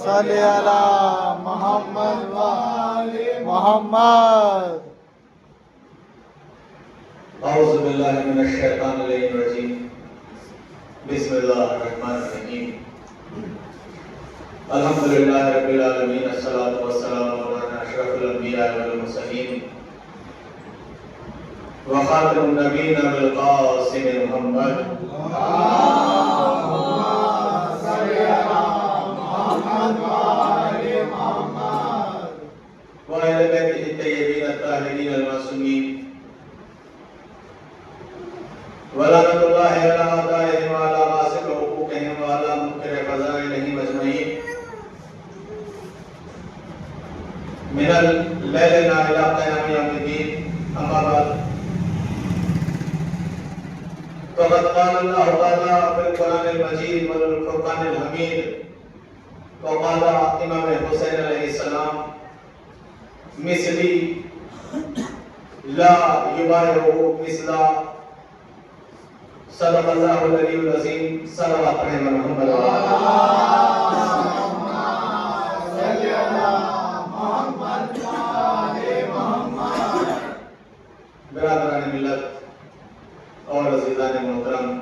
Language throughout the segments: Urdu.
صلی علی محمد و آل محمد. اعوذ باللہ من الشیطان الرجیم. بسم اللہ الرحمن الرحیم. الحمدللہ رب العالمین. الصلاۃ والسلام علی اشرف الانبیاء والمرسلین وخاتم النبیین بالقاسم محمد. وأهل بيته الطيبين الطاهرين المعصومين ولعنة الله على أعدائهم وعلى غاصب حقوقهم وعلى منكر فضائلهم أجمعين من الليل إلى قيام يوم الدين. أما بعد فقد قال الله تعالى في القرآن المجيد والفرقان الحميد وقال امام حسین علیہ السلام مثلی لا یبایع مثلا. صدق اللہ العلی العظیم. صلوات علی محمد. برادران ملت اور عزیزان محترم،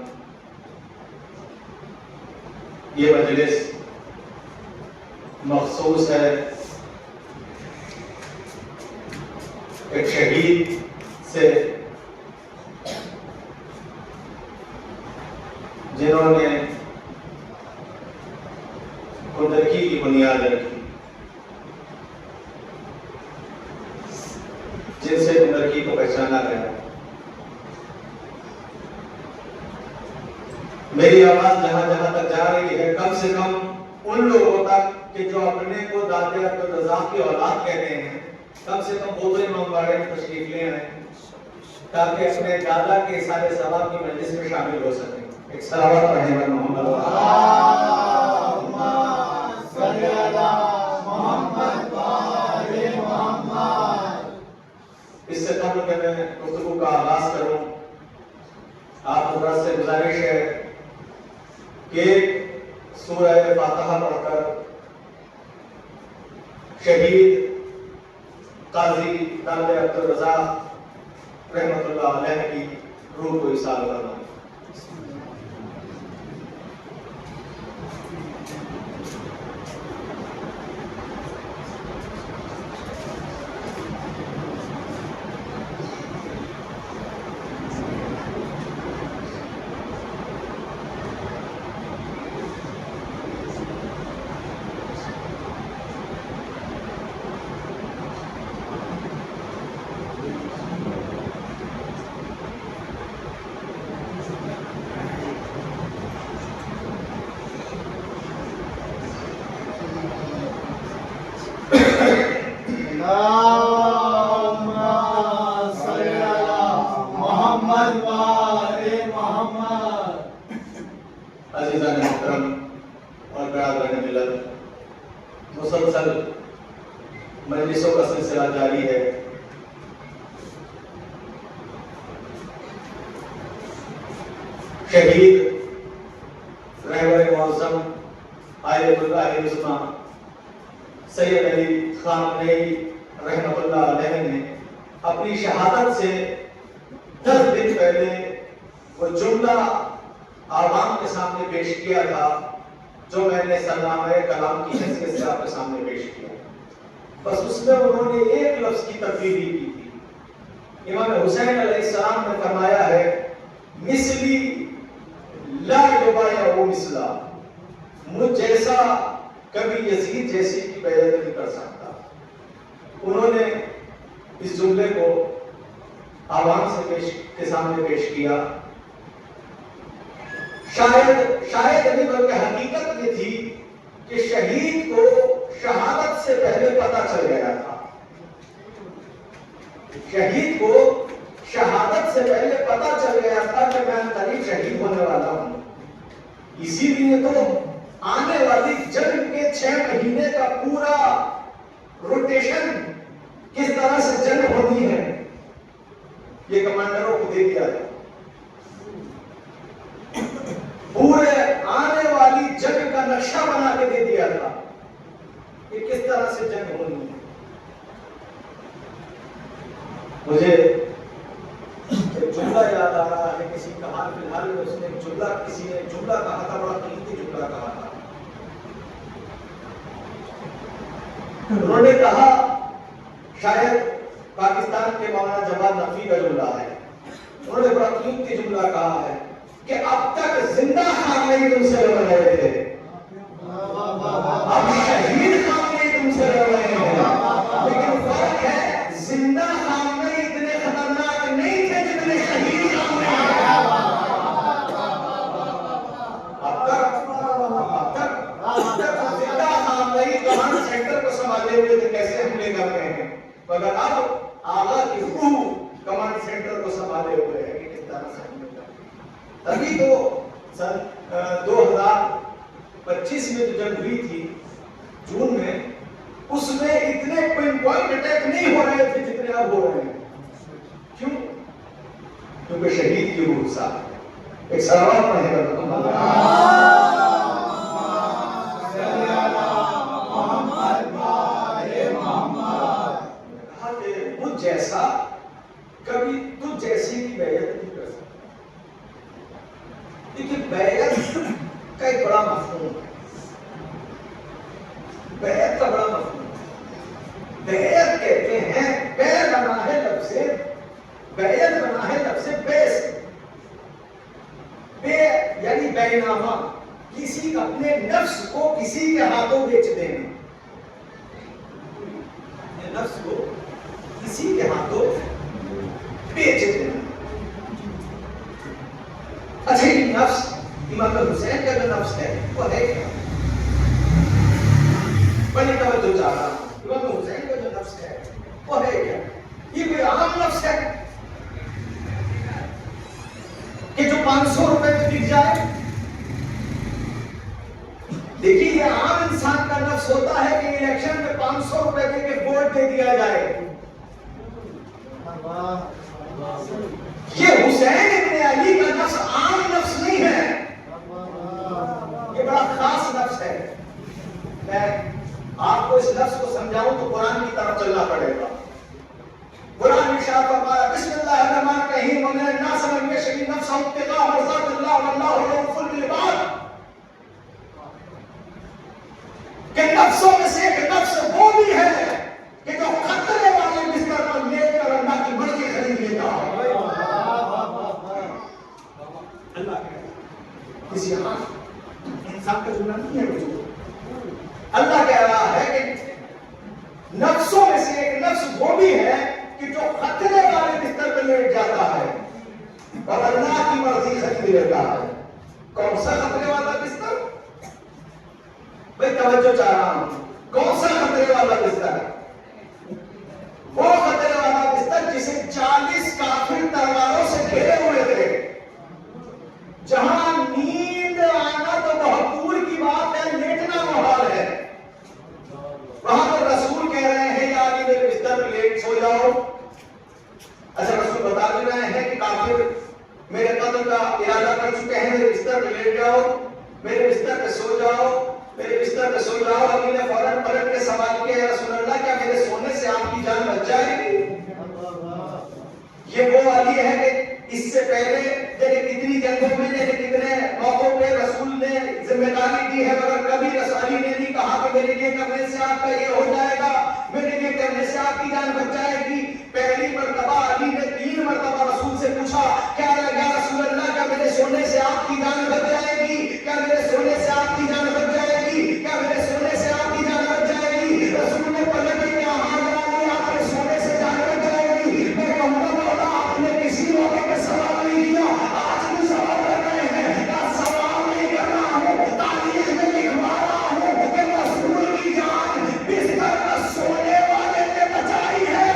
یہ مجلس مخصوص ہے ایک شہید سے جنہوں نے کندرکی کی بنیاد رکھی، جن سے کندرکی کو پہچانا گیا. میری آواز جہاں جہاں تک جا رہی ہے کم سے کم ان لوگوں تک کہ جو اپنے کو دادے عبدالرزاق کی اولاد کہتے ہیں، کم سے کم وہ تو امام باڑے میں تشریف لے آئیں تاکہ اپنے دادا کے سارے ثواب کی مجلس میں شامل ہو سکیں. ایک صلوات پڑھیں محمد. اللہم صلی علی محمد و آل محمد. اس سے قبل کہ میں گفتگو کا آغاز کروں، آپ حضرات سے گزارش ہے کہ سورہ فاتحہ پڑھ کر شہید قاضی دادے عبدالرزاق رحمۃ اللہ علیہ کی روح کو ایصال کرنا. اللہم صلی علی محمد و آل محمد. عزیزان محترم اور برادران ملت، مسلسل مجلسوں کا سلسلہ جاری ہے. شہید رہبر معظم آیت اللہ عظمیٰ سید علی خامنئی رحمۃ اللہ علیہ نے اپنی شہادت سے 10 دن پہلے وہ جملہ عوام کے سامنے پیش کیا تھا جو میں نے سرنامہ کلام کی حیثیت سے آپ کے سامنے پیش کیا. بس اس میں انہوں نے ایک لفظ کی تبدیلی کی تھی. امام حسین علیہ السلام نے فرمایا ہے مثلی لا یبایع مثلا، مجھ جیسا کبھی یزید جیسی کی بیعت نہیں کر سکتا. انہوں نے اس جملے کو عوام سے کے سامنے پیش کیا. شاید نہیں بلکہ حقیقت یہ تھی کہ شہید کو شہادت سے پہلے پتہ چل گیا تھا. شہید کو شہادت سے پہلے پتہ چل گیا تھا کہ میں قریب شہید ہونے والا ہوں. اسی لیے تو آنے والی جنگ کے 6 مہینے کا پورا روٹیشن کس طرح سے جنگ ہونی ہے یہ کمانڈروں کو دے دیا ہے. پورے آنے والی جنگ کا نقشہ بنا کے دے دیا تھا کہ کس طرح سے جنگ ہونی ہے. مجھے ایک جملہ یاد آ رہا ہے، کسی کا حال فی الحال میں اس نے کسی نے جملہ کہا تھا، بڑا قیمتی جملہ کہا تھا. انہوں نے کہا، شاید پاکستان کے مولانا جواد نقوی کا جملہ ہے، انہوں نے بڑا قیمتی جملہ کہا ہے کہ اب تک زندہ خامنئی تم سے لڑ رہے تھے، اب شہید خامنئی تم سے لڑ رہے ہیں. لیکن فرق ہے، زندہ خامنئی اتنے خطرناک نہیں تھے جتنے شہید خامنئی ہیں. اب تک زندہ خامنئی کمانڈ سینٹر کو سنبھالے ہوئے تھے، کیسے حملے کرتے ہیں، مگر اب آغا کی روح کمانڈ سینٹر کو سنبھالے ہوئے ہیں کہ کس طرح سے حملے کرتے ہیں. تبھی تو سن 2025 میں جو جنگ ہوئی تھی جون میں، اس میں اتنے پن پوائنٹ اٹیک نہیں ہو رہے تھے جتنے اب ہو رہے ہیں. کیوں؟ کیونکہ شہید کی روح ساتھ. ایک سلوات پڑھے گا جیسا کبھی تجھ جیسی کی بیعت نہیں کر سکتا. لیکن بیعت کا ایک بڑا مفہوم ہے، بیعت کا بڑا مفہوم ہے. بیعت کہتے ہیں، بیع بنا ہے لفظ، بیعت بنا ہے لفظ بے سے. بے یعنی بینامہ، کسی اپنے نفس کو کسی کے ہاتھوں بیچ دینا، اپنے نفس کو کسی کے ہاتھوں بیچ دینا. اچھا، یہ نفس امام حسین کا جو نفس ہے وہ ہے کیا؟ بڑی توجہ چاہ رہا ہوں. امام حسین کا جو نفس ہے وہ ہے کیا؟ یہ کوئی عام نفس ہے کہ جو 500 روپے میں بک جائے؟ دیکھیے، یہ عام انسان کا نفس ہوتا ہے کہ الیکشن میں 500 روپے دے کے ووٹ دے دیا جائے. یہ حسین ابن علی کا نفس عام نفس نہیں ہے، یہ بڑا خاص نفس ہے. میں آپ کو اس نفس کو سمجھاؤں تو قرآن کی طرف چلنا پڑے گا. قرآن ارشاد فرمایا، بسم اللہ الرحمن الرحیم، ومن الناس من یشری نفسه ابتغاء مرضات اللہ واللہ رؤوف بالعباد. کہ نفسوں میں سے ایک نفس وہ بھی ہے کہ جو خطرے والے بستر پر لیٹ کر اللہ کی مرضی خرید لیتا ہے. اللہ کسی انسان کا جملہ نہیں ہے. اللہ کہہ رہا ہے کہ نفسوں میں سے ایک نفس وہ بھی ہے کہ جو خطرے والے بستر پر لیٹ جاتا ہے اور اللہ کی مرضی خرید لیتا ہے. کون سا خطرے والا بستر؟ میں توجہ چاہ رہا ہوں. کون سا خطرے والا بستر؟ وہ خطرے والا بستر جسے 40 کافر تلواروں سے گھیرے ہوئے تھے، جہاں نیند آنا تو بہت دور کی بات ہے، لیٹنا محال ہے. وہاں پر رسول کہہ رہے ہیں، یا علی میرے بستر پہ لیٹ سو جاؤ. اچھا، رسول بتا بھی رہے ہیں کہ کافر میرے قتل کا ارادہ کر چکے ہیں، میرے بستر پہ لیٹ جاؤ، میرے بستر پہ سو جاؤ، میرے بستر پہ سو جاؤ. علی نے فوراً پلٹ کے سوال کیا، یا رسول اللہ، کیا میرے سونے سے آپ کی جان بچ جائے گی؟ یہ وہ علی ہے کہ اس سے پہلے کتنی جنگوں میں کتنے موقعوں پہ رسول نے ذمہ داری دی ہے، مگر کبھی علی نے نہیں کہا کہ میرے لیے کرنے سے آپ کا یہ ہو جائے گا، میرے لیے کرنے سے آپ کی جان بچ جائے گی. پہلی مرتبہ علی نے 3 مرتبہ رسول سے پوچھا، کیا رسول اللہ، کیا میرے سونے سے آپ کی جان بچ جائے گی؟ کیا میرے سونے سے آپ کی جان بچ جائے گی؟ کیا میرے سونے سے آپ کی جان بچ جائے گی؟ رسول نے پلٹ کے کہا، ہاں علی، آپ کے سونے سے جان بچ جائے گی. میں کہوں گا، مولا، آپ نے کسی موقع پہ سوال نہیں کیا، آج بھی سوال کر رہے ہیں. سوال نہیں کر رہا ہوں، تاریخ میں لکھوا رہا ہوں کہ رسول کی جان بستر پر سونے والے نے بچائی ہے.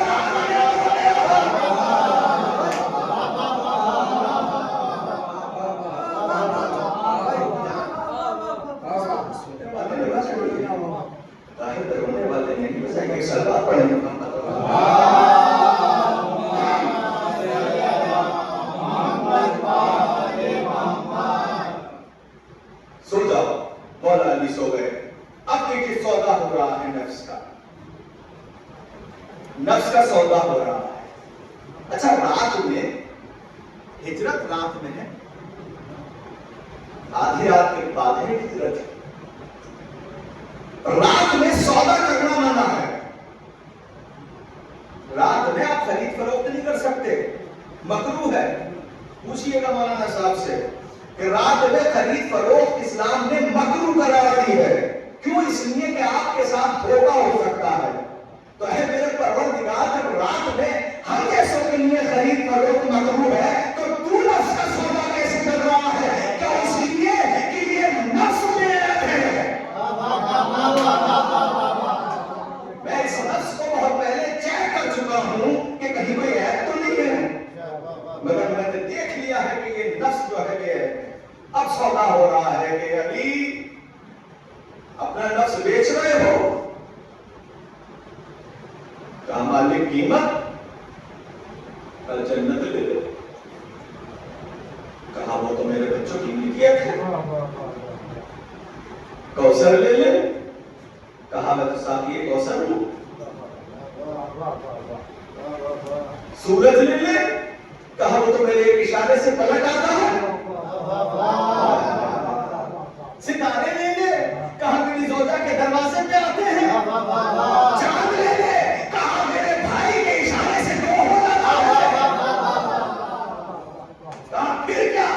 مولا آدمی سو گئے. اب دیکھیے سودا ہو رہا ہے نفس کا. نفس کا سودا ہو رہا ہے. اچھا رات میں ہجرت رات میں ہے, آدھی رات کے بعد ہے ہجرت. رات میں سودا کرنا منع ہے. رات میں آپ خرید فروخت نہیں کر سکتے, مکروہ ہے. پوچھئے گا مولانا صاحب سے کہ رات میں خرید فروخت اسلام نے مکروہ قرار دی ہے. کیوں؟ اس لیے کہ آپ کے ساتھ دھوکہ ہو سکتا ہے. تو اے میرے پروردگار, جب رات میں ہم جیسوں کے لیے خرید فروخت مکروہ ہے تو تو نفس کا سودا کیسے کر رہا ہے؟ کیا اس لیے کہ یہ نفس میں عیب ہے؟ میں اس نفس کو بہت پہلے چیک کر چکا ہوں کہ کہیں کوئی عیب تو نہیں ہے, مگر میں نے دیکھ لیا ہے کہ یہ نفس جو ہے یہ اب سودا ہو رہا ہے کہ علی اپنا نفس بیچ رہے ہو. کہا مالک قیمت؟ کل جنت لے لے. کہا وہ تو میرے بچوں کی ملکیت ہے. کوثر لے لے. کہا میں تو ساتھی کوثر ہوں. سورج لے لے. کہا وہ تو میرے ایک اشارے سے پلٹ آتا ہے. ستارے لے لے. کہا میری زوجہ کے دروازے پہ آتے ہیں. چاند لے لے. کہا میرے بھائی کے اشارے سے دو ہو جاتا ہے. کہا پھر کیا؟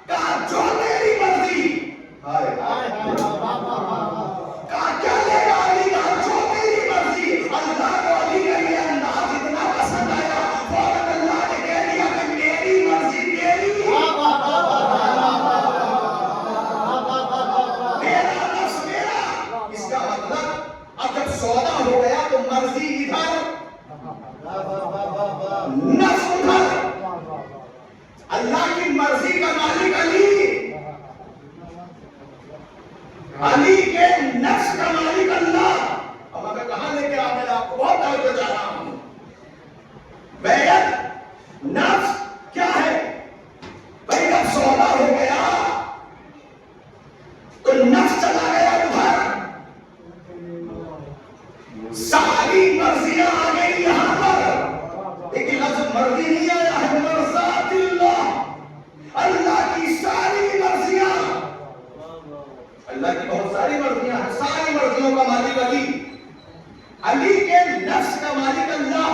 کہا جو تیری مرضی. کہا کیا لے گا علی؟ کہا جو تیری مرضی. اللہ کو علی کا یہ انداز اتنا پسند آیا, فوراً اللہ نے کہہ دیا کہ میری مرضی تیری, میرا نفس میرا. اس کا مطلب اب جب سودا ہو گیا تو مرضی ادھر, نفس ادھر. اللہ کی مرضی کا مالک علی, علی کے نفس کا مالک اللہ. اب میں کہاں لے کے آ میں آپ کو بہت توجہ چاہ رہا ہوں. بیعت نفس کیا ہے بھائی؟ جب سودا ہو گیا تو نفس چلا گیا ادھر, ساری مرضیاں آ گئی یہاں پر. لیکن لفظ مرضی نہیں آیا ہے, مرضات اللہ, اللہ کی ساری مرضیاں. اللہ کی بہت ساری مرضیاں ہیں, ساری مرضیوں کا مالک علی. علی کے نفس کا مالک اللہ.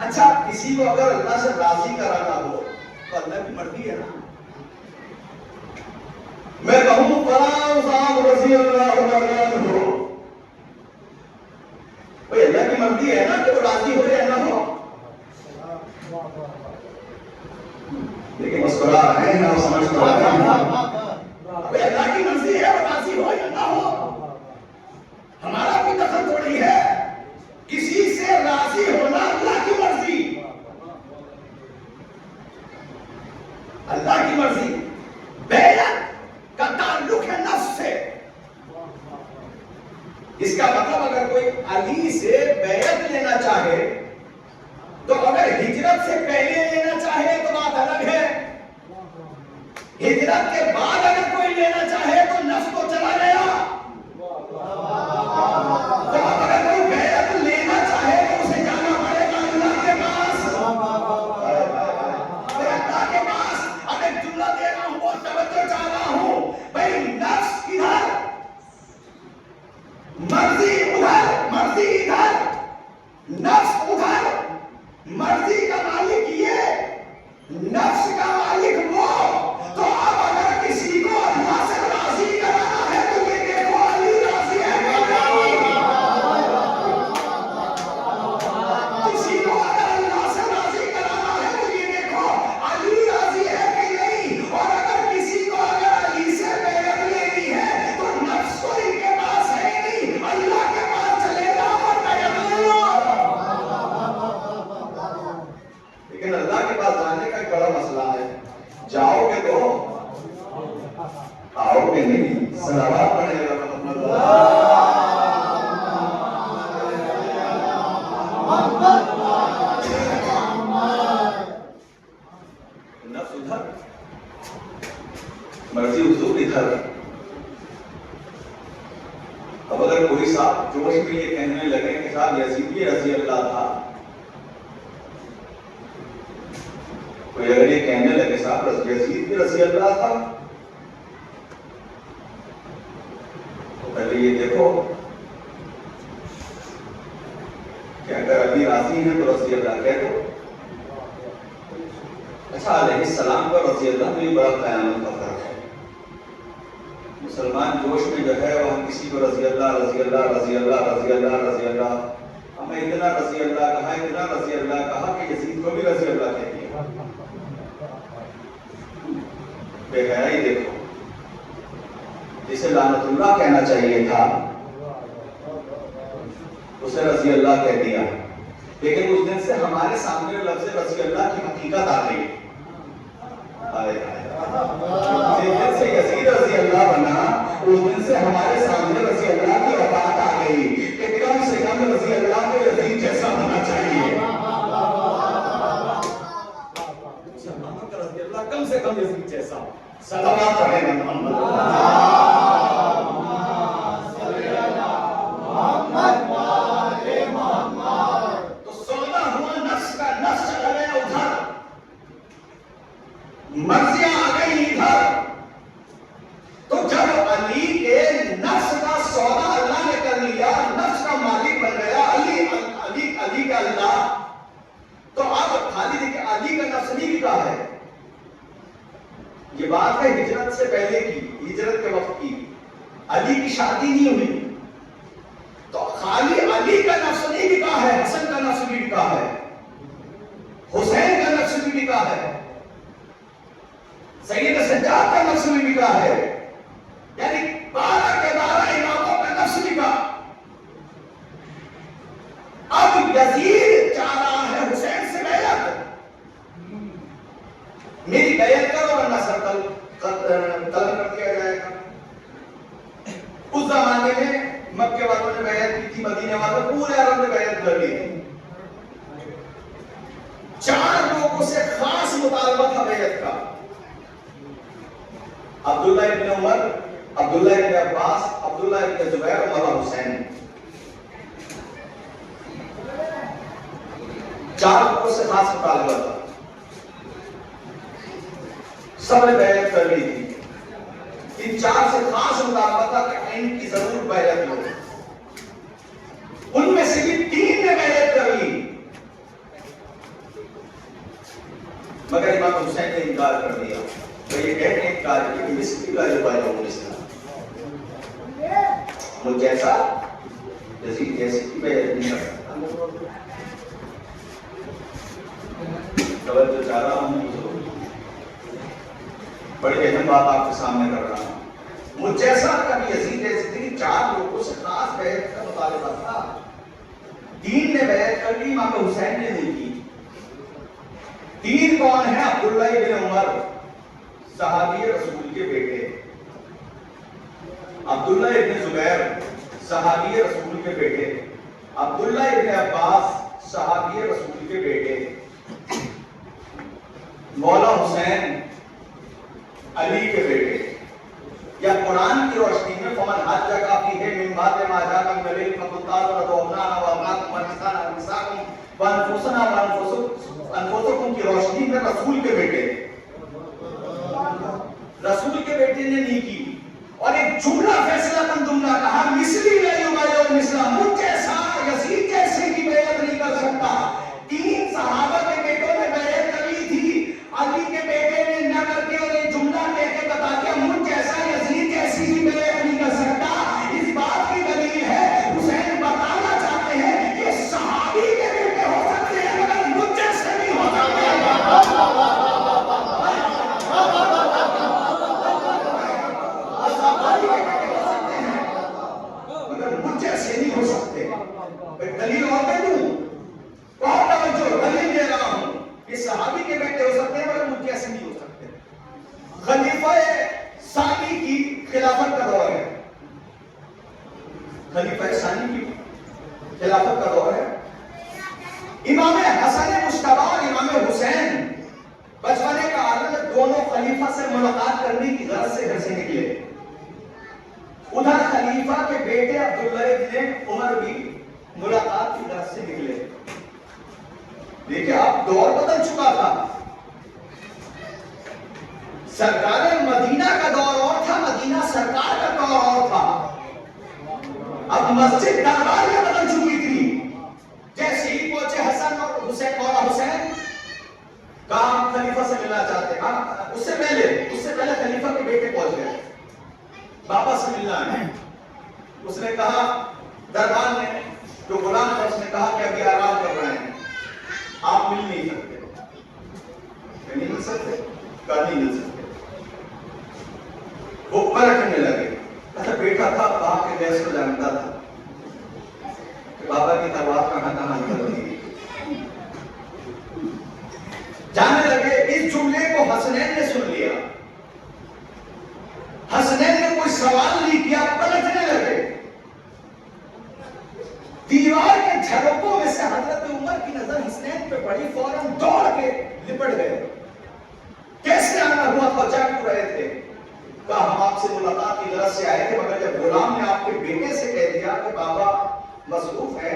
اچھا کسی کو اگر اللہ سے راضی کرانا ہو تو اللہ کی مرضی ہے نا. میں کہوں فلاں صاحب رضی اللہ عنہ ہو, بھئی اللہ کی مرضی ہے نا کہ وہ راضی ہو یا نہ ہو. لیکن مسکرا رہے ہیں, سمجھ رہے ہیں. اللہ کی مرضی ہے وہ راضی ہو یا نہ ہو, ہمارا کوئی دخل تھوڑی ہے. کسی سے راضی ہونا اللہ کی مرضی, اللہ کی مرضی. بیعت کا تعلق ہے نفس سے. اس کا مطلب اگر کوئی علی سے بیعت لینا چاہے تو اگر ہجرت سے پہلے لینا چاہے تو بات الگ ہے. ہجرت کے بعد اگر کوئی لینا چاہے تو نفس تو چلا گیا. تو اگر کوئی بیعت لینا چاہے تو اسے جانا پڑے گا اللہ کے پاس. اللہ کے پاس. اب ایک جملہ دے رہا ہوں, بہت توجہ چاہ رہا ہوں. بھائی نفس ادھر, مرضی ادھر, مرضی ادھر, نفس ادھر. مرضی کا مالک یہ, نفس کا مالک وہ. تو اب اگر کسی کو اللہ سے راضی کرانا ہے تو یہ دیکھو علی راضی ہے کہ نہیں. کسی کو اگر اللہ سے راضی کرانا ہے تو یہ دیکھو علی راضی ہے کہ نہیں. اور اگر کسی کو اگر علی سے بیعت لینی ہے تو نفس تو ان کے پاس ہے ہی نہیں, اللہ کے پاس چلے گا اور بیعت لے لو. لیکن اللہ کے پاس جانے کا ایک بڑا مسئلہ ہے. جاؤ گے تو آؤ گے نہیں. صلوات پڑھے گا محمد نفس ادھر, مرضی حضور ادھر. اب اگر کوئی صاحب جوش میں یہ کہنے لگے کہ صاحب یزید رضی اللہ تھا، کوئی اگر یہ کہنے لگے صاحب یزید رضی اللہ تھا، تو پہلے یہ دیکھو کہ اگر علی راضی ہیں تو رضی اللہ کہہ دو. اچھا علیہ السلام کا رضی اللہ میں بڑا قیامت کا فرق ہے. مسلمان جوش میں جو ہے وہ کسی کو رضی اللہ رضی اللہ رضی اللہ رضی اللہ رضی اللہ، ہمیں اتنا رضی اللہ کہا اتنا رضی اللہ کہا کہ یزید کو بھی رضی اللہ کہہ دیا. بے حیائی دیکھو، جسے لعنت اللہ کہنا چاہیے تھا اسے رضی اللہ کہہ دیا. لیکن اس دن سے ہمارے سامنے لفظ رضی اللہ کی حقیقت آ گئی. جس دن سے یزید رضی اللہ بنا اس دن سے ہمارے سامنے رضی اللہ کی اوقات آ گئی کہ کم سے کم رضی اللہ کو یزید جیسا ہونا چاہیے. رضی اللہ کم سے کم یزید جیسا. صلوات علی محمد. تو سودا ہوا نفس کا، نفس چلا گیا ادھر، مرضیاں آ گئی ادھر. تو جب علی کے نفس کا سودا اللہ نے کر لیا، نفس کا مالک بن گیا علی، علی علی کا اللہ، تو اب خالد کے علی کا نفس نہیں بکا ہے. یہ بات ہے ہجرت سے پہلے کی، ہجرت کے وقت کی. علی کی شادی نہیں ہوئی تو خالی علی کا نفس نہیں بکا ہے، حسن کا نفس بھی بکا ہے، حسین کا نفس بھی بکا ہے، سید سجاد کا نفس بھی بکا ہے. یعنی 12 کے 12 اماموں کا نفس بکا. اب یزید چاہ رہا ہے حسین سے بیعت، میری بیعت کرو ورنہ سر قتل کر دیا جائے گا. اس زمانے میں مکے والوں نے بیعت کی تھی، مدینے والوں پورے عرب نے بیعت کر لی تھی. 4 لوگوں سے خاص مطالبہ تھا بیعت کا، عبداللہ ابن عمر، عبداللہ ابن عباس، عبداللہ ابن زبیر اور مولا حسین. 4 لوگوں سے خاص مطالبہ تھا، سب نے بیعت کر لی تھی. ان 4 سے خاص مطالبہ تھا کہ ان کی ضرور بیعت لو. ان میں سے بھی 3 نے بیعت کر لی، مگر امام حسین نے انکار کر دیا. تو یہ کہتے ہیں انکار کیا کہ اس کی لاجو باجو اسلام مجھ جیسا یزید جیسی کی بیعت نہیں کر سکتا. توجہ چاہ رہا ہوں، بڑی اہم بات آپ کے سامنے کر رہا ہوں. مجھ جیسا کبھی یزید جیسی 4 لوگوں سے خاص بیعت کا مطالبہ تھا. 3 نے بیعت کر لی، امام حسین نے نہیں کی. 3 کون ہیں؟ عبداللہ ابن عمر صحابی رسول کے بیٹے، عبداللہ ابن زبیر صحابی رسول کے بیٹے، عبداللہ ابن عباس صحابی رسول کے بیٹے، مولا حسین علی کے بیٹے. یا قرآن کی روشنی میں فمن حج کافی ہے من بعد ما جاءکم من العلم فقل تعالوا ندعو ابناءکم ونساءنا ونساءکم وانفسنا وانفسکم کی روشنی میں رسول کے بیٹے، رسول کے بیٹے نے نہیں کی. اور ایک جملہ فیصلہ کن جملہ کہا، مثلی لا یبایع مثلا، مجھ جیسا یزید جیسے کی بیعت نہیں کر سکتا. 3 صحابہ کے بیٹوں نے بیعت کر لی تھی، علی کے بیٹے نے نہ کر کے اور ایک جملہ کہہ کے بتا دیا مجھ جیسا یزید جیسی کی بیعت نہیں کر سکتا. اس بات کی دلیل ہے حسین بتانا چاہتے ہیں کہ صحابی کے بیٹے ہو سکتے ہیں مگر مجھ جیسے نہیں ہو سکتے. مگر مجھ جیسے نہیں ہو سکتے. دلیل اور دے دوں، بہت توجہ، دلیل دے رہا ہوں. یہ صحابی کے بیٹے ہو سکتے ہیں مگر مجھ جیسے نہیں ہو سکتے. خلیفہ ثانی کی خلافت کا دور ہے، خلیفہ ثانی کی خلافت کا دور ہے. امام حسن مجتبی اور امام حسین بچپنے کا عالم دونوں خلیفہ سے ملاقات کرنے کی غرض سے گھر سے نکلے. ادھر خلیفہ کے بیٹے عبداللہ ابن عمر بھی ملاقات کی طرف سے نکلے. دیکھیں اب دور بدل چکا تھا. سرکار مدینہ کا دور اور تھا, مدینہ سرکار کا دور اور تھا. اب مسجد دربار میں بدل چکی تھی. جیسے ہی پہنچے حسن اور حسین, مولا حسین کہا خلیفہ سے ملنا چاہتے ہیں. اس سے پہلے خلیفہ کے بیٹے پہنچ گئے, بابا سے ملنا ہے. اس نے کہا, دربار نے جو غلام تھا اس نے کہا کہ ابھی آرام کر رہے ہیں, آپ مل نہیں سکتے. نہیں مل سکتے, کہا نہیں مل سکتے. وہ پلٹنے لگے. اچھا بیٹا تھا, باپ کے گیس کو جانتا تھا کہ بابا کی تلوار کہاں نکل رہی ہے. جانے لگے. اس جملے کو حسنین نے سن لیا. حسنین نے کوئی سوال نہیں کیا, پلٹنے لگے. دیوار کے جھڑکوں میں سے حضرت عمر کی نظر حسنین پہ پڑی, فوراً دوڑ کے لپٹ گئے. کیسے آنا ہوا تھا, جا کیوں رہے تھے؟ کہا ہم آپ سے ملاقات کی غرض سے آئے تھے, مگر جب غلام نے آپ کے بیٹے سے کہہ دیا کہ بابا مصروف ہے,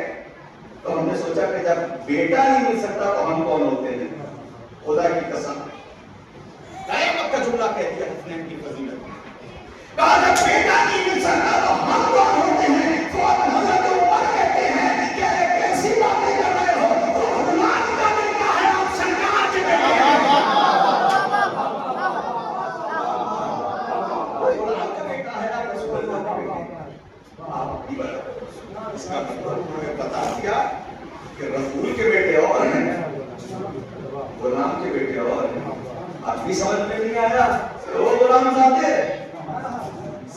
تو ہم نے سوچا کہ جب بیٹا نہیں مل سکتا تو ہم کون ہوتے ہیں. خدا کی قسم قیامت کا جملہ کہہ دیا حسنین کی فضیلت. کہا جب بیٹا نہیں مل سکتا تو ہم کون ہوتے ہیں. فوراً حضرت عمر کہتے ہیں کہ کیسی باتیں کر رہے ہو, تو غلام کا بیٹا ہے, آپ سرکار کے بیٹے ہیں. غلام کا بیٹا ہے, آپ رسول اللہ کا بیٹے ہیں. آپ کی بات اس کا مطلب بتا دیا کہ رسول کے بیٹے اور ہیں, غلام کے بیٹے اور ہیں. آپ بھی سمجھ میں نہیں آیا کہ وہ غلام ذاتے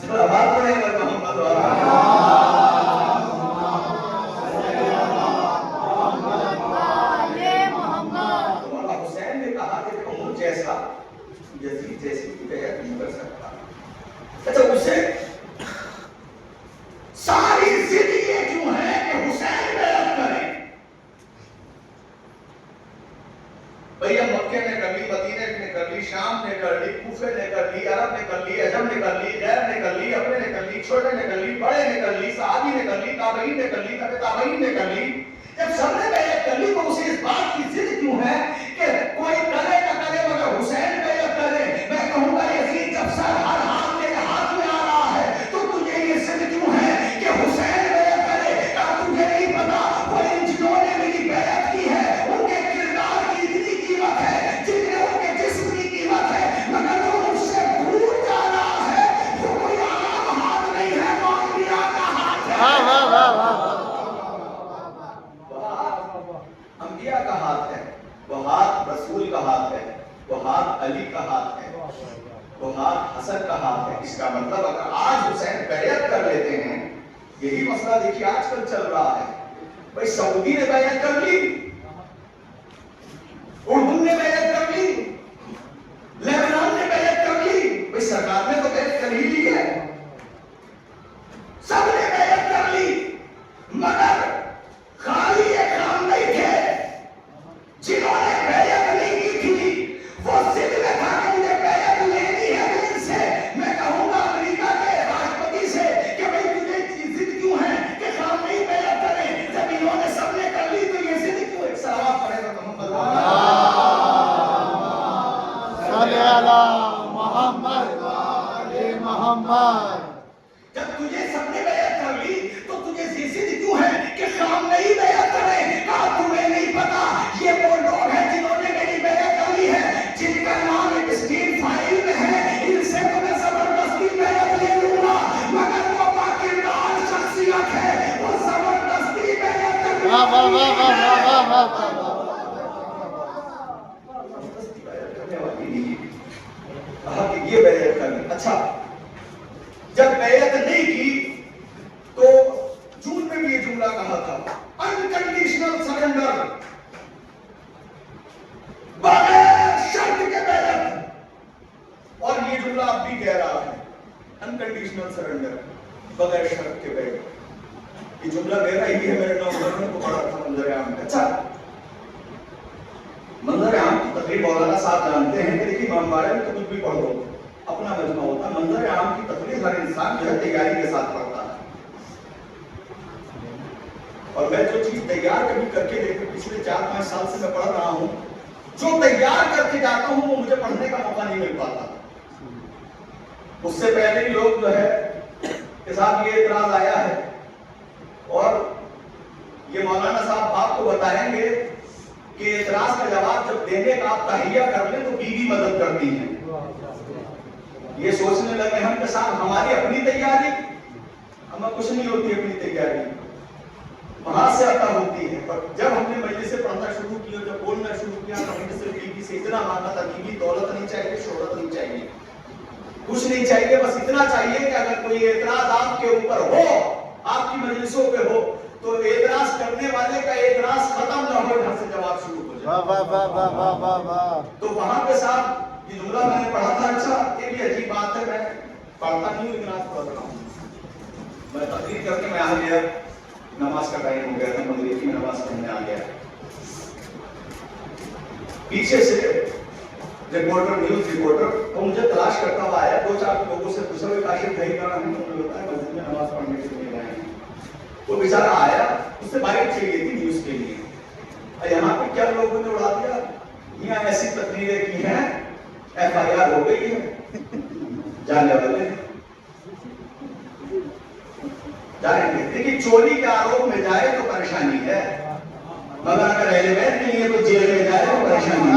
صلوات علیہ محمد مولا حسین نے کہا کہ دیکھو مجھ جیسا یزید جیسی بیعت نہیں کر سکتا. اچھا اسے ساری ضد یہ کیوں ہے کہ حسین بیعت کریں؟ بھئی اب مکے نے کر لی, مدینہ نے کر لی, شام نے کر لی, کوفے نے کر لی, عرب نے کر لی, عجم نے کر لی, غیر نے کر لی, اپنے نے کر لی, چھوٹے نے کر لی, بڑے نے کر لی, صحابی نے کر لی, تابعین نے کر لی, تابعین نے کر لی. جب سب نے بیعت کر لی تو اسے اس بات کی ضد کیوں ہے کہ کوئی کرے نہ کرے مگر حسین بیعت کرے؟ میں کہوں گا یزید جب سر ہر ہاتھ میرے ہاتھ میں آ رہا ہے تو تجھے یہ ضد کیوں ہے کہ حسین بیعت کرے؟ کیا تجھے نہیں پتا وہ ان جنہوں نے میری بیعت کی ہے ان کے کردار کی اتنی قیمت ہے جتنے ان کے جسم کی قیمت ہے, مگر وہ مجھ سے دور جا رہا ہے. وہ کوئی عام ہاتھ نہیں ہے, وہ انبیاء کا ہاتھ ہے. انبیاء کا ہاتھ ہے, وہ ہاتھ رسول کا ہاتھ ہے, وہ ہاتھ علی کا ہاتھ ہے, وہ ہاتھ حسن کا ہاتھ ہے. اس کا مطلب اگر آج حسین بیعت کر لیتے ہیں, یہی مسئلہ دیکھیے آج کل چل رہا ہے. بھئی سعودی نے بیعت کر لی, اردن نے بیعت کر لی, لیبنان نے بیعت کر لی, بھئی سرکار نے تو بیعت کر ہی لی ہے. سب نے بیعت کر لی, مگر خالی یہ کام نہیں تھے. جنہوں نے بیعت نہیں کی تھی وہ ضد میں تھا کہ مجھے بیعت لینی ہے ان سے. میں کہوں گا امریکہ کے راشٹرپتی سے کہ بھئی تجھے ضد کیوں ہے کہ خام نہیں بیعت کریں, جب انہوں نے سب نے کر لی تو یہ ضد کیوں؟ ایک صلوات پڑھے گا محمد صلی علی محمد علی محمد. جب تجھے سب نے بیعت کر لی تو تجھے ضد کیوں ہے کہ خام نہیں بیعت کریں؟ کہا تمہیں نہیں پتا یہ وہ لوگ ہیں جنہوں نے میری بیعت کر لی ہے, جن کا نام ایک اسٹیل فائل میں ہے, ان سے تو میں زبردستی بیعت لے لوں گا, مگر وہ باقیدار شخصیت ہے, وہ زبردستی بیعت کر لوں گا. زبردستی بیعت کرنے والی نہیں. کہا کہ یہ بیعت کرنی. اچھا جب بیعت نہیں کی تو جون میں بھی یہ جملہ کہا تھا, انکنڈیشنل سرنڈر, بغیر شرط کے بیعت. اور یہ جملہ اب بھی کہہ رہا ہے, انکنڈیشنل سرنڈر, بغیر شرط کے بیعت. یہ جملہ کہہ رہا ہی ہے, میرے نام کو پڑھا تھا منظر عام میں. اچھا منظر عام کی تقریب مولانا صاحب جانتے ہیں کہ دیکھیے امام باڑے میں تو کچھ بھی پڑھو, اپنا مجمع ہوتا. منظر عام کی تقریر ہر انسان جو ہے تیاری کے ساتھ پڑھتا ہے. اور میں جو چیز تیار کبھی کر کے دیکھ پچھلے 4-5 سال سے میں پڑھ رہا ہوں، جو تیار کر کے جاتا ہوں وہ مجھے پڑھنے کا موقع نہیں مل پاتا. اس سے پہلے بھی لوگ جو ہے کہ صاحب یہ اعتراض آیا ہے، اور یہ مولانا صاحب آپ کو بتائیں گے کہ اعتراض کا جواب جب دینے کا آپ تہیہ کر لیں تو بیوی مدد کرتی ہیں. یہ سوچنے لگے ہم کہ صاحب ہماری اپنی تیاری، ہمیں کچھ نہیں ہوتی اپنی تیاری، وہاں سے عطا ہوتی ہے. پر جب ہم نے مجلس سے پڑھنا شروع کیا، جب بولنا شروع کیا تو ہم نے صرف بیوی سے اتنا مانگا تھا، بیوی دولت نہیں چاہیے، شہرت نہیں چاہیے، کچھ نہیں چاہیے، بس اتنا چاہیے کہ اگر کوئی اعتراض آپ کے اوپر ہو، آپ کی مجلسوں پہ ہو، تو اعتراض کرنے والے کا اعتراض ختم نہ ہو، یہاں سے جواب شروع ہو جائے. تو وہاں پہ صاحب یہ جملہ میں نے پڑھا تھا. اچھا یہ بھی عجیب بات ہے، میں پڑھتا نہیں ہوں لیکن آج پڑھ رہا ہوں. میں تقریر کر کے میں آ گیا، نماز کا ٹائم ہو گیا تھا، مغرب کی نماز پڑھنے آ گیا. پیچھے سے رپورٹر، نیوز رپورٹر، وہ مجھے تلاش کرتا ہوا آیا. 2-4 لوگوں سے پوچھا ہوئے کاشف نہیں کر رہا ہوں، انہوں نے بتایا مسجد میں نماز پڑھنے کے لیے آئے ہیں. وہ بیچارہ آیا، اس سے بائٹ چاہیے تھی نیوز کے لیے. یہاں پہ کیا لوگوں نے اڑا دیا، یہاں ایسی تقریریں کی ہیں، FIR ہو گئی ہے، جانے والے جائیں گے. لیکن چوری کے آروپ میں جائے تو پریشانی ہے، مگر اگر اہل بیت نہیں ہے تو جیل میں جائے تو پریشانی ہے.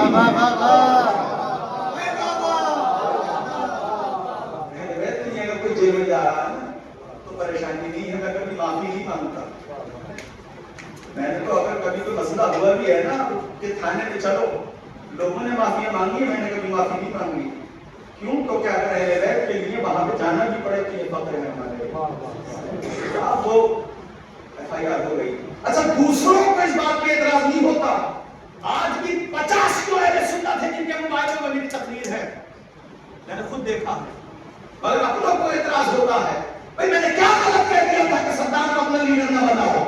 اہل بیت نہیں ہے، اگر کوئی جیل میں جا رہا ہے تو پریشانی نہیں ہے. میں کبھی معافی نہیں مانگتا. میں نے تو اگر کبھی کوئی مسئلہ ہوا بھی ہے نا کہ تھانے پہ چلو، لوگوں نے معافیاں مانگی، میں نے کبھی معافی نہیں مانگی. کیوں؟ تو کیا اگر اہل بیت کے لیے وہاں پہ جانا بھی پڑے تو یہ فخر ہے ہمارے. اب وہ FIR ہو گئی. اچھا دوسروں کو اس بات پہ اعتراض نہیں ہوتا. آج بھی 50 جو اہل سنت ہیں جن کے موبائلوں میں میری تقریر ہے، میں نے خود دیکھا ہے، مگر اپنوں کو اعتراض ہوتا ہے. بھائی میں نے کیا غلط کہہ دیا تھا کہ صدام کو اپنا لیڈر نہ بناؤ؟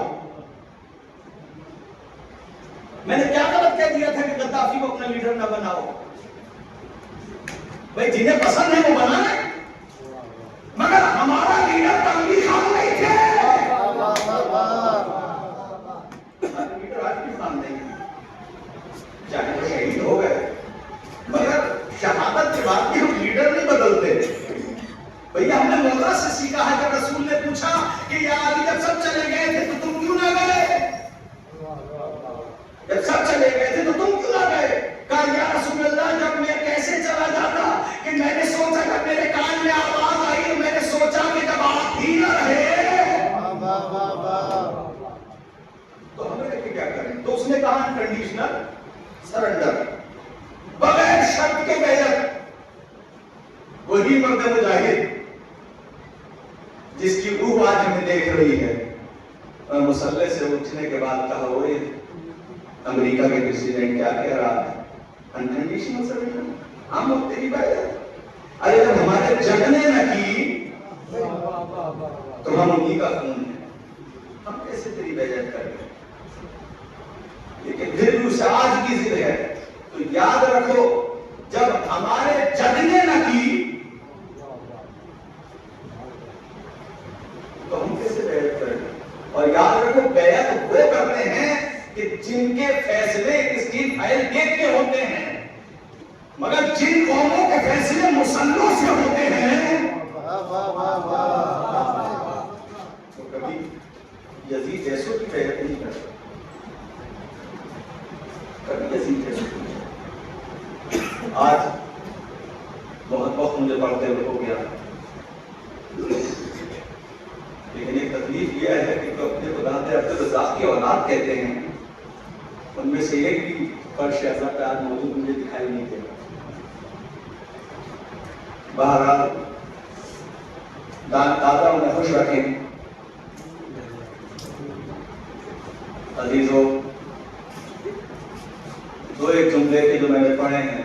میں نے کیا غلط کہہ دیا تھا کہ غدافی کو اپنا لیڈر نہ بناؤ؟ بھائی جنہیں پسند ہے وہ بنائیں، مگر ہمارا لیڈر تنویر خان نہیں تھے. لیڈر آج بھی خان نہیں ہے، چاہے وہ شہید ہو گئے، مگر شہادت کے بعد بھی ہم لیڈر نہیں بدلتے. بھیا ہم نے مولا سے سیکھا ہے، جب رسول نے پوچھا کہ یا علی جب سب چلے گئے تھے تو تم کیوں نہ گئے؟ جب سب چلے گئے تھے تو تم کیوں نہ گئے؟ کہا یا رسول اللہ جب میں کیسے چلا جاتا کہ میں نے سوچا کہ میرے کان میں آواز آئی تو میں نے سوچا کہ جب آپ بھی نہ رہے تو ہمیں دیکھیں کیا کریں. تو اس نے کہا انکنڈیشنل سرنڈر، بغیر شرط کے بیعت. وہی مرد مجاہد جس کی روح آج ہمیں دیکھ رہی ہے، اور مسلح سے اٹھنے کے بعد کہا وہ امریکہ کے پریزیڈنٹ کیا کہہ رہا ہے، انکنڈیشنل سرنڈر، ہم اور تیری بیعت. ارے جب ہمارے جگنے نہ کی تو ہم انہی کا خون ہے، ہم کیسے تیری بیعت کر گئے؟ لیکن پھر بھی اسے آج بھی ضد ہے. تو یاد رکھو جب ہمارے جگنے نہ کی تو ہم کیسے بیعت کریں؟ اور یاد رکھو بیعت وہ کرتے ہیں کہ جن کے فیصلے اسٹیل فائل دیکھ کے ہوتے ہیں، مگر جن قوموں کے فیصلے مسلوں سے ہوتے ہیں تو کبھی یزید جیسوں کی بیعت نہیں کرتے، کبھی یزید جیسوں کی. آج بہت وقت مجھے پڑھتے ہوئے ہو گیا، لیکن ایک تکلیف یہ ہے کہ جو اپنے خدا عبدالرزاق کی اولاد کہتے ہیں، ان میں سے ایک بھی فرش اعظم پہ آج موجود مجھے دکھائی نہیں دے. بہرحال دادا انہیں خوش رکھیں. عزیزوں، دو ایک جملے کے جو میں نے پڑھے ہیں،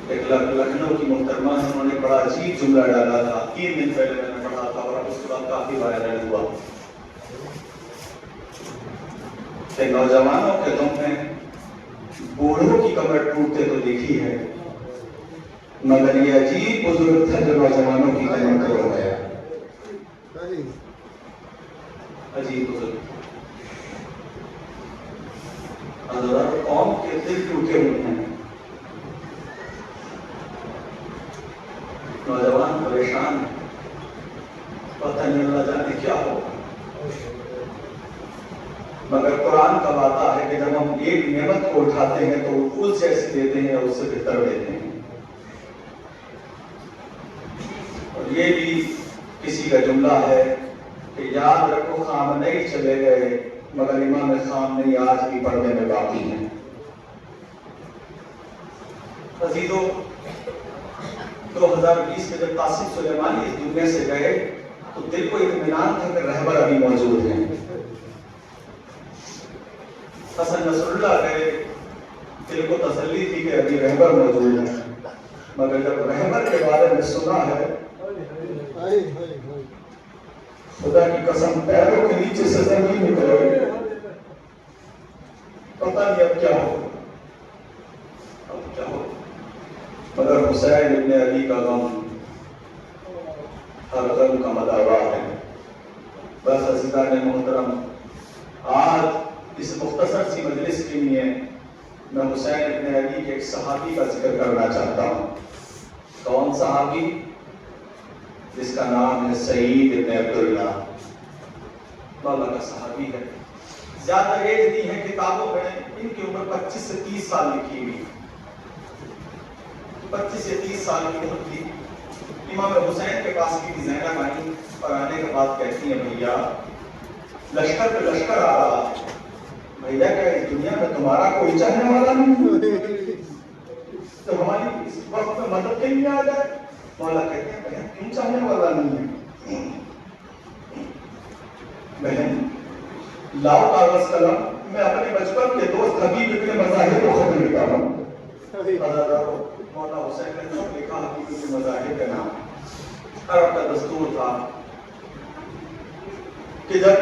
ایک لکھنؤ کی محترمہ ہے، انہوں نے بڑا عجیب جملہ ڈالا تھا، 3 دن پہلے میں نے پڑھا تھا اور اس کے بعد کافی وائرل ہوا کہ نوجوانوں کے دم میں بوڑھوں کی کمر ٹوٹتے تو دیکھی ہے، مگر یہ عجیب بزرگ تھا جو نوجوانوں کی کمر توڑ گیا. عجیب بزرگ حضرات قوم کے دل ٹوٹے ہوئے ہیں، نوجوان پریشان ہیں، پتہ نہیں اللہ جانے کیا ہوگا، مگر قرآن کا وعدہ ہے کہ جب ہم ایک نعمت کو اٹھاتے ہیں تو وہ پھول جیسے دیتے ہیں اور اس سے بہتر دیتے ہیں۔ اور یہ بھی کسی کا جملہ ہے کہ یاد رکھو خامنئی چلے گئے مگر امام خامنئی آج بھی پردے میں باقی ہیں۔ عزیزو، 2020 میں جب قاسم سلیمانی اس دنیا سے گئے تو دل کو اطمینان تھا کہ رہبر ابھی موجود ہیں۔ حسن نصر اللہ گئے، دل کو تسلی تھی کہ ابھی رہبر موجود ہیں، مگر جب رہبر کے بارے میں سنا ہے خدا کی قسم پیروں کے نیچے سے زمین نکل گئی، پتہ نہیں اب کیا ہو، مگر حسین ابن علی کا غم ہر غم کا مداوع ہے۔ بس عزیزان محترم، آج اس مختصر سی مجلس کے لیے میں حسین ابن علی کے ایک صحابی کا ذکر کرنا چاہتا ہوں۔ کون صحابی؟ جس کا نام ہے سعید ابن عبداللہ، مولا کا صحابی ہے۔ زیادہ ایج نہیں ہے، کتابوں میں ان کی عمر 25 سے 30 سال لکھی ہوئی، 25 سے 30 سال کی عمر تھی۔ امام حسین کے پاس کی زینب آئی اور آنے کے بعد کہتی ہیں بھیا لشکر پہ لشکر آ رہا ہے، بھیا کیا اس دنیا میں تمہارا کوئی چاہنے والا نہیں تو ہماری اس وقت میں مدد کے لیے آ جائے؟ مولا کہتے ہیں بہن کیوں چاہنے والا نہیں ہے؟ بہن لاؤ کاغذ قلم، میں اپنے بچپن کے دوست حبیب ابن مظاہر کو خط لکھتا ہوں۔ مولا حسین نے خط لکھا حبیب ابن مظاہر کا نام۔ عرب کا دستور تھا کہ جب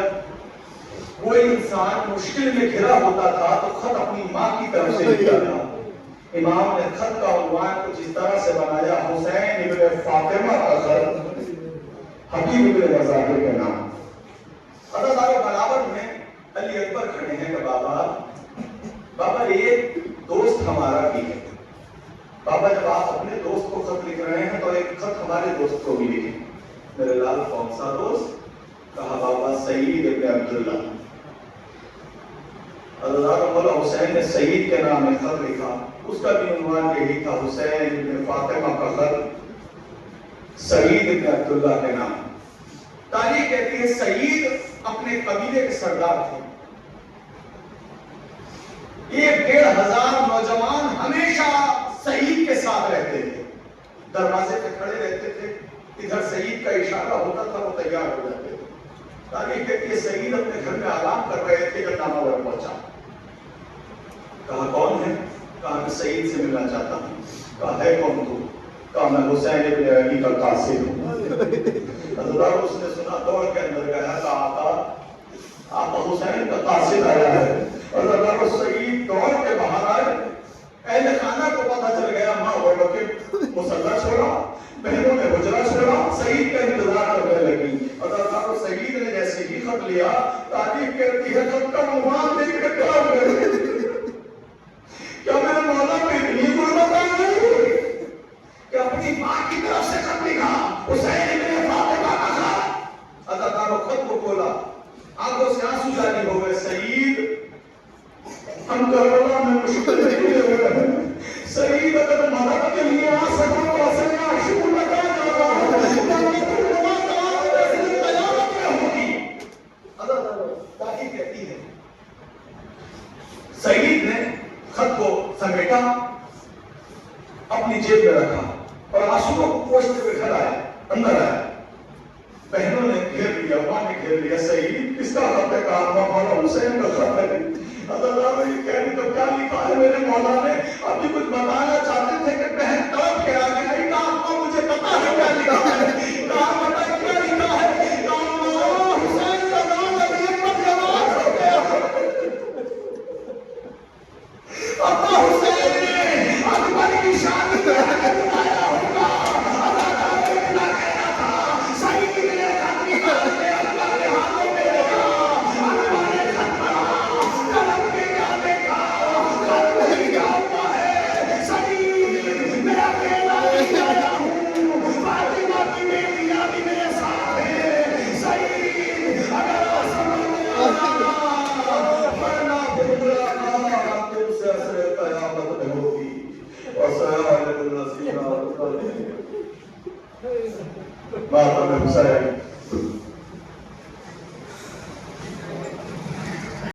کوئی انسان مشکل میں گھرا ہوتا تھا تو خط اپنی ماں کی طرف سے لکھا تھا۔ امام نے خط کا عنوان کچھ اس طرح سے بنایا، حسین ابن فاطمہ کا خط حبیب ابن مظاہر کا نام۔ حضرت برابر میں علی اکبر کھڑے ہیں کہ بابا ایک دوست ہمارا بھی ہے، بابا جب آپ اپنے دوست کو خط لکھ رہے ہیں تو ایک خط ہمارے دوست کو بھی لکھیں۔ میرے لال کون سا دوست؟ کہا بابا سعید ابن عبداللہ۔ حضرت مولا حسین نے سعید کے نام میں خط لکھا، اس کا بھی عنوان یہی تھا، حسین ابن فاطمہ کا خط سعید ابن عبداللہ کے نام۔ تاریخ کہتی ہے سعید اپنے قبیلے کے سردار تھے، 1,500 نوجوان ہمیشہ سعید کے ساتھ رہتے تھے، دروازے پہ کھڑے رہتے تھے، ادھر سعید کا اشارہ ہوتا تھا وہ تیار ہو جاتے تھے۔ تاریخ کہتی ہے سعید اپنے گھر میں آرام کر رہے تھے جب نامور پہنچا۔ کہا کون ہے؟ کہا میں سعید سے ملنا چاہتا ہوں۔ کہا ہے کون تو؟ کہا میں حسین ابن علی کا قاصد ہوں۔ حضرت اس نے سنا، دوڑ کے اندر گیا، کہا آقا حسین کا قاصد آیا ہے۔ حضرت سعید دوڑ کے باہر آئے، اہل خانہ کو پتہ چل گیا، ماں اور بکر مسلح چھوڑا، بہنوں نے حجرہ چھوڑا، سعید کا انتظار کرنے لگی۔ حضرت سعید نے جیسے ہی خط لیا، تاریخ کہتی ہے خط کا عنوان دیکھ کے ڈر گئے، کیا میرے مولا پہ اتنی ظلمت آ گئی کہ اپنی ماں کی طرف سے خط لکھا، حسین ابن فاطمہ کا خط۔ حضرت خط کو کھولا، آنکھوں سے آنسو جاری ہو گئے، سعید ہم کربلا میں مشکل نہیں ہوئے ہیں، سعید اگر مدد کے لیے آ سکوں تو اسے عاشق لگا جاتا ہے، تاریخ کہتی ہے سعید نے خط کو سمیٹا، اپنی جیب میں رکھا اور آنسوؤں کو پوچھتے ہوئے گھر آیا، اندر آیا۔ بہنوں نے گھیر لیا، ماں نے گھیر لیا، سعید کس کا خط ہے؟ کہا مولا حسین کا خط ہے۔ حضرت یہ کہنے تو کیا لکھا ہے میرے مولا نے؟ ابھی کچھ بتانا چاہتے تھے کہ بہن تڑپ کے آ گئی، کہا مجھے پتا ہے کیا لکھا ہے، کہا پتا کیا لکھا ہے، کہا مولا حسین کا نام ابھی پر جواب ہو گیا، ابا حسین نے اکبر کی شان میں بتایا ہوگا، حضرت اتنا کہنا تھا، سعید نے خط نکال کے اکبر کے ہاتھوں میں دیا، بات میں گزارا